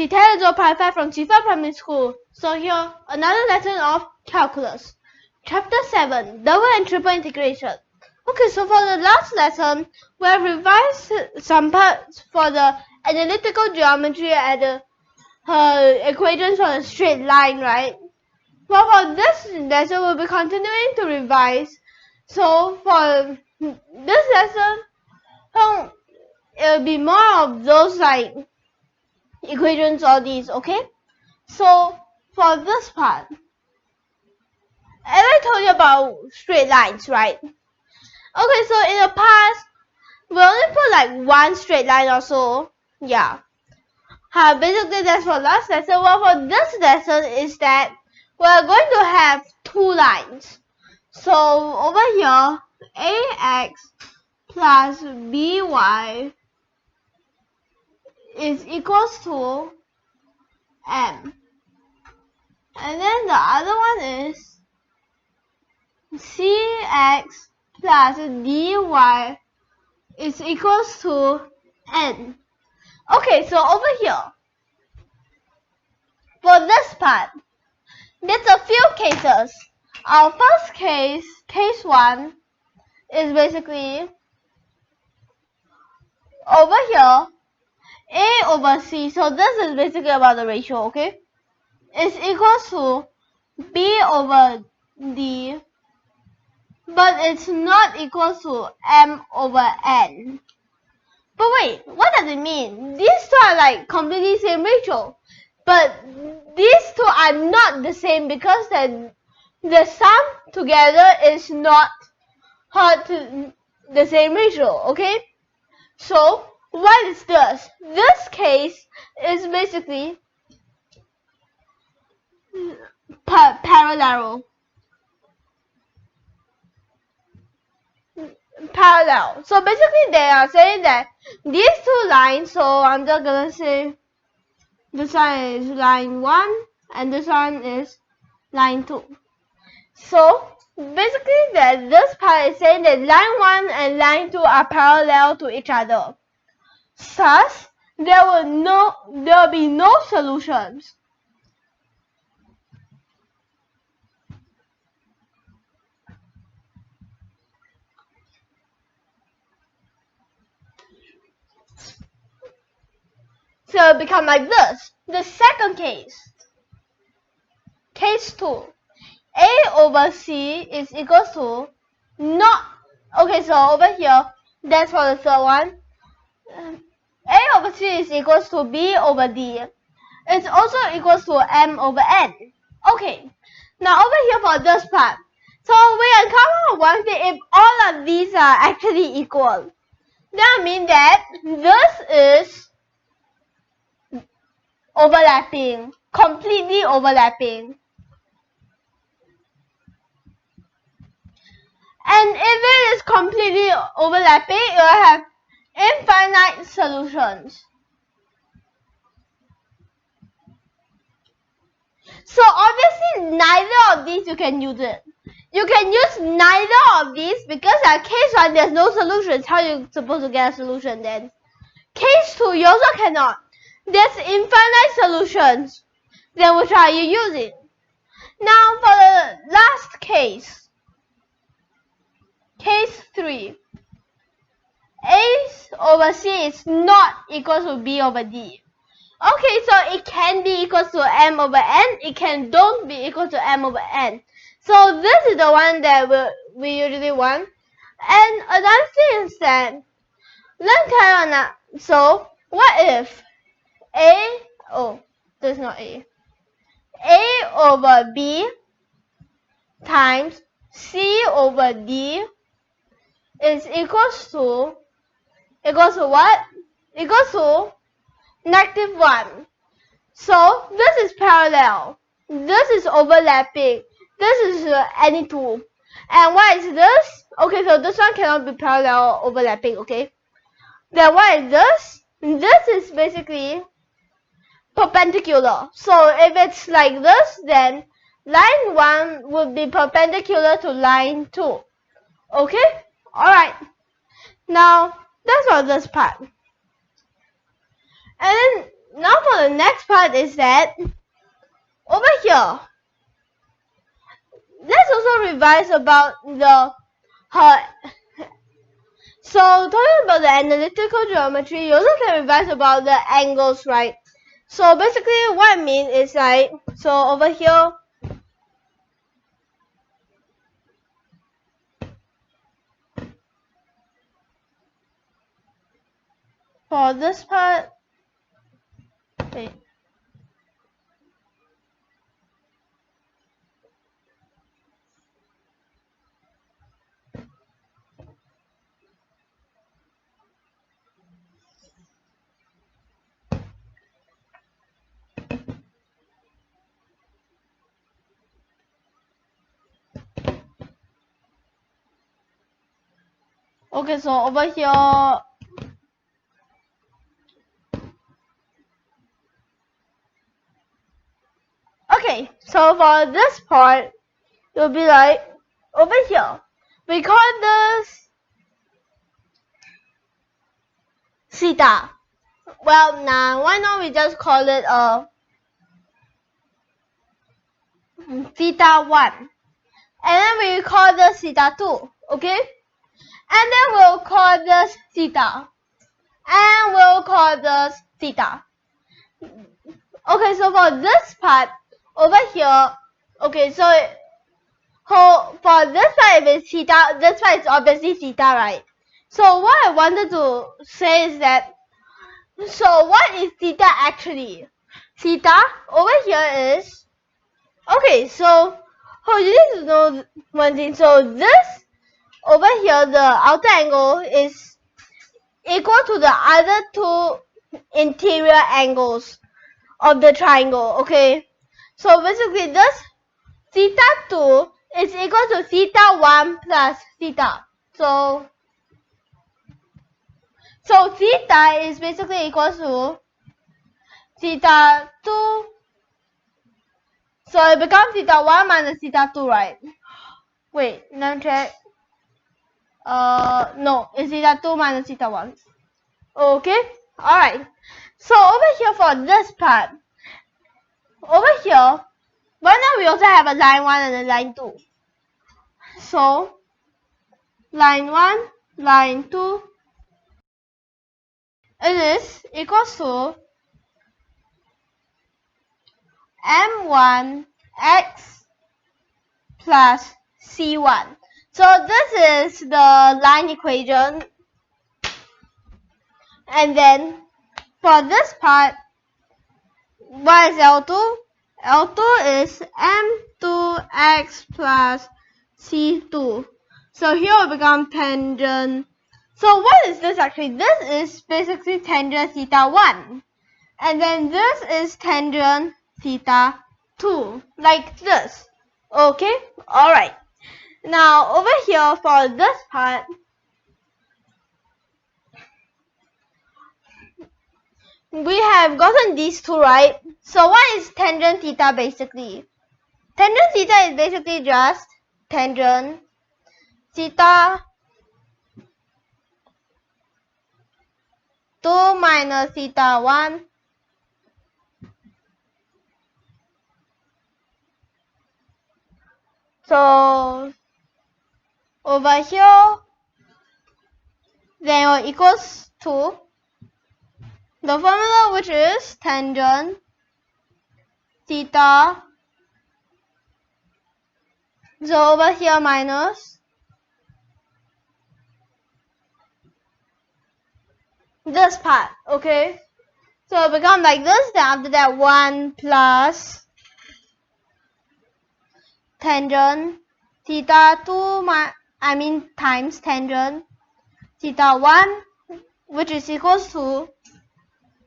Chi Taylor Pi from Chifa Primary School. So here, another lesson of calculus. Chapter 7, Double and Triple Integration. Okay, so for the last lesson, we have revised some parts for the analytical geometry and equations for a straight line, right? Well, for this lesson, we'll be continuing to revise. So for this lesson, it'll be more of those like equations or these, okay? So for this part, as I told you about straight lines, right? Okay, so in the past, we only put like one straight line or so. Yeah. Basically, that's for last lesson. Well, for this lesson is that we're going to have two lines. So over here, ax plus by is equals to m. And then the other one is cx plus dy is equals to n. Okay, so over here, for this part, there's a few cases. Our first case, case 1, is basically over here, a over c, so this is basically about the ratio, okay, is equals to b over d, but it's not equal to m over n. But wait, what does it mean? These two are like completely same ratio, but these two are not the same because the sum together is not the same ratio, okay? So what is this? This case is basically parallel. So basically they are saying that these two lines, so I'm just gonna say this one is line 1 and this one is line 2. So basically that this part is saying that line 1 and line 2 are parallel to each other. Thus, there will be no solutions. So it'll become like this. The second case, case 2, a over c is equals to not, okay, so over here, that's for the third one. A over c is equals to b over d. It's also equals to m over n. Okay, now over here for this part, so we uncover one thing: if all of these are actually equal, that means that this is overlapping, completely overlapping. And if it is completely overlapping, it will have infinite solutions. So obviously neither of these you can use it. You can use neither of these because at case 1 there's no solutions. How are you supposed to get a solution then? Case 2 you also cannot. There's infinite solutions. Then which are you using? Now for the last case, case 3, a over c is not equal to b over d. Okay, so it can be equal to m over n. It can don't be equal to m over n. So this is the one that we usually want. And another thing is that, let's tell you now. So what if there's not a over b times c over d is equals to what? Equals to -1. So this is parallel. This is overlapping. This is any two. And what is this? Okay, so this one cannot be parallel or overlapping, okay? Then what is this? This is basically perpendicular. So if it's like this, then line 1 would be perpendicular to line 2. Okay? Alright. Now, that's all this part. And then now for the next part is that over here, let's also revise about the so talking about the analytical geometry, you also can revise about the angles, right? So basically what I mean is like, so over here, for this part, wait. Okay, so over here, okay, so for this part, it'll be like, over here, we call this theta. Well, now, why not we just call it theta 1. And then we call this theta 2, okay? And then we'll call this theta. And we'll call this theta. Okay, so for this part, over here, okay, so for this part, if it's theta, this part is obviously theta, right? So what I wanted to say is that, so what is theta actually? Theta over here is, okay, so you need to know one thing. So this over here, the outer angle is equal to the other two interior angles of the triangle, okay? So basically this theta 2 is equal to theta 1 plus theta. So theta is basically equal to theta 2. So it becomes theta 1 minus theta 2, right? Wait, let me check. No, it's theta 2 minus theta 1. Okay, alright. So over here for this part, over here, why not we also have a line 1 and a line 2? So, line 1, line 2, it is equals to m1x plus c1. So this is the line equation. And then for this part, what is L2? L2 is m2x plus c2. So here will become tangent. So what is this actually? This is basically tangent theta 1. And then this is tangent theta 2. Like this. Okay? Alright. Now over here for this part, we have gotten these two, right? So what is tangent theta basically? Tangent theta is basically just tangent theta 2 minus theta 1 so over here then equals to the formula, which is tangent theta, so over here minus this part, okay? So it becomes like this, then after that 1 plus tangent theta 2 times tangent theta 1, which is equals to,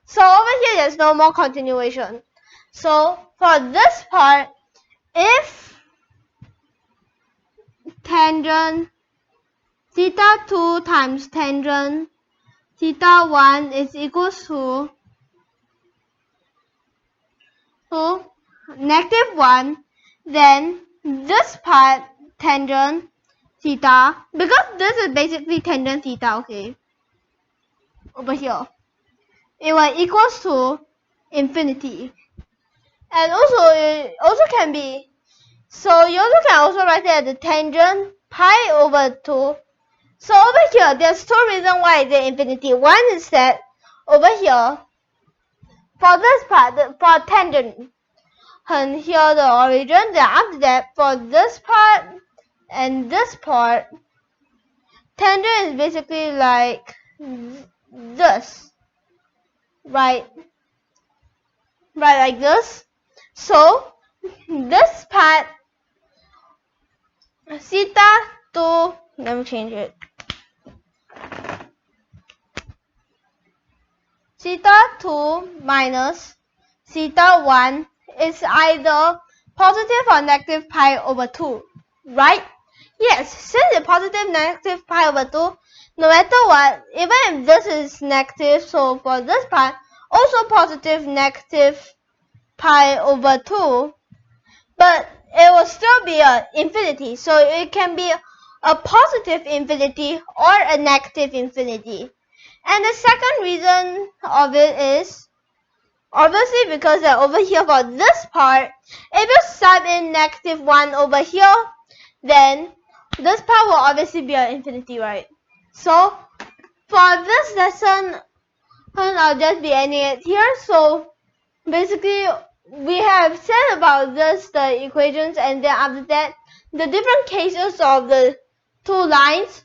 so over here there's no more continuation. So for this part, if tangent theta 2 times tangent theta 1 is equals to negative 1, then this part tangent theta, because this is basically tangent theta, okay, over here, it will equals to infinity. And also it also can be, so you also can also write it as the tangent pi over 2. So over here there's two reasons why it's infinity. One is that over here for this part, for tangent, and here the origin, then after that for this part and this part, tangent is basically like this, right like this. So this part theta 2, let me change it, theta 2 minus theta 1 is either positive or negative pi over 2, right? Yes, since it's positive negative pi over 2, no matter what, even if this is negative, so for this part, also positive negative pi over 2, but it will still be an infinity, so it can be a positive infinity or a negative infinity. And the second reason of it is obviously because over here for this part, if you sub in negative 1 over here, then this part will obviously be an infinity, right? So for this lesson, I'll just be ending it here. So basically we have said about this, the equations, and then after that the different cases of the two lines.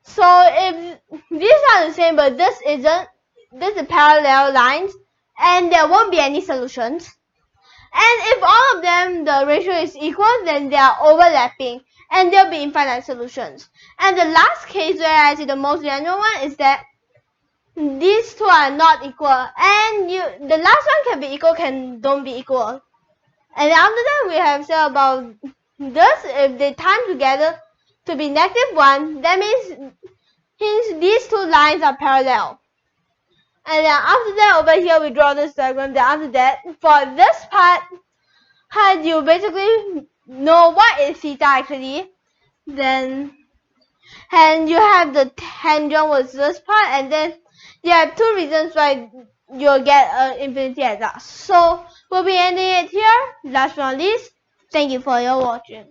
So if these are the same but this isn't, this is parallel lines, and there won't be any solutions. And if all of them, the ratio is equal, then they are overlapping and there'll be infinite solutions. And the last case where I see the most general one is that these two are not equal, and the last one can be equal, don't be equal. And after that we have said about this, if they time together to be negative 1, that means these two lines are parallel. And then after that over here we draw this diagram. Then after that for this part, you basically know what is theta actually, then and you have the tangent with this part, and then you have two reasons why you'll get infinity at last. So we'll be ending it here. Last but not least, thank you for your watching.